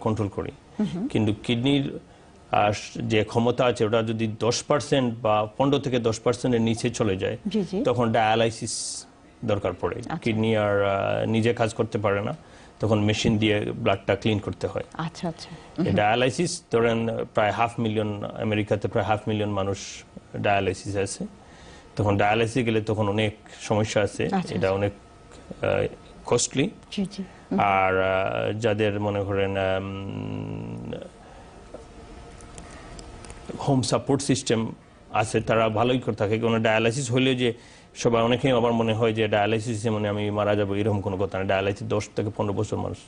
Control করি, কিন্তু কিডনির যে ক্ষমতা আছে ওটা যদি 10% বা 15 থেকে 10% এর নিচে চলে যায় তখন ডায়ালাইসিস দরকার পড়ে। কিডনি আর নিজে কাজ করতে পারে না, তখন মেশিন দিয়ে ব্লাডটা ক্লিন করতে হয়। আচ্ছা আচ্ছা। ডায়ালাইসিস ধরেন প্রায় 500,000 আমেরিকাতে প্রায় 500,000 মানুষ ডায়ালাইসিস আছে। তখন ডায়ালাইসিস গেলে তখন অনেক সমস্যা আছে, এটা অনেক কস্টলি। আর যাদের মনে করেন হোম সাপোর্ট সিস্টেম আছে তারা ভালোই করে থাকে। কোনো ডায়ালাইসিস হলেও যে সবাই অনেকেই আমার মনে হয় যে ডায়ালাইসিস মানে আমি মারা যাবো এরকম কোনো কথা না। ডায়ালাইসিস 10 থেকে 15 বছর মানুষ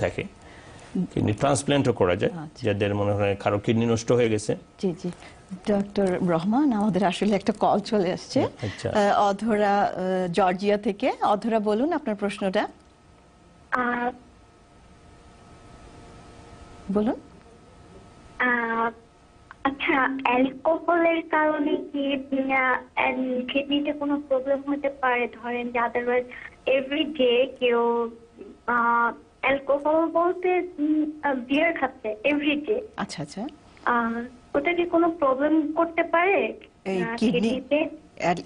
থাকে। কিডনি ট্রান্সপ্ল্যান্টও করা যায় যাদের মনে হয় কারো কিডনি নষ্ট হয়ে গেছে। জি জি ডক্টর রহমান, আমাদের আসলে একটা কল চলে আসছে অধরা জর্জিয়া থেকে। অধরা বলুন আপনার প্রশ্নটা। বলুন। আচ্ছা, অ্যালকোহলের কারণে কি কিডনিতে কোনো প্রবলেম হতে পারে? ধরেন যে আদারওয়াইজ এভরিডে কেউ অ্যালকোহল বলতে বিয়ার খাচ্ছে এভরিডে, আচ্ছা আচ্ছা, ওটা কি কোনো প্রবলেম করতে পারে কিডনিতে?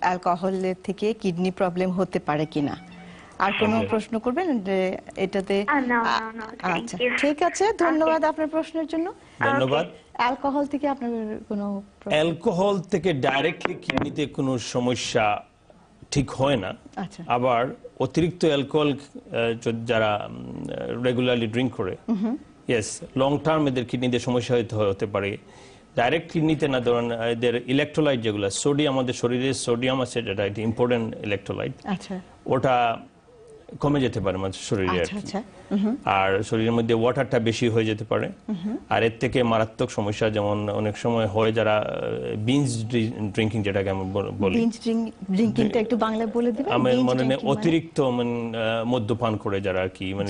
অ্যালকোহলের থেকে কিডনি প্রবলেম হতে পারে কিনা? আর কোনো প্রশ্ন করবেন যে এটাতে? আচ্ছা ঠিক আছে, ধন্যবাদ আপনার প্রশ্নের জন্য। ধন্যবাদ। অ্যালকোহল থেকে আপনার কোনো? অ্যালকোহল থেকে ডাইরেক্টলি কিডনিতে কোনো সমস্যা ঠিক হয় না। আবার অতিরিক্ত অ্যালকোহল যারা রেগুলারলি ড্রিঙ্ক করে, ইয়েস, লং টার্ম এদের কিডনিতে সমস্যা হতে পারে। ডাইরেক্ট কিডনিতে না, ধরেন এদের ইলেকট্রোলাইট যেগুলো সোডিয়াম, আমাদের শরীরে সোডিয়াম আছে, যেটা একটা ইম্পর্টেন্ট ইলেকট্রোলাইট, ওটা কমে যেতে পারে আমাদের শরীরে। আর শরীরের মধ্যে ওয়াটারটা বেশি হয়ে যেতে পারে। আর এর থেকে মারাত্মক সমস্যা যেমন অনেক সময় হয় যারা বিঞ্জ ড্রিঙ্কিং, যেটাকে আমি বলি, বিঞ্জ ড্রিঙ্কিংটা একটু বাংলায় বলে দিবেন? আমার মনে নেই, অতিরিক্ত মদ্যপান করে যারা আর কি, মানে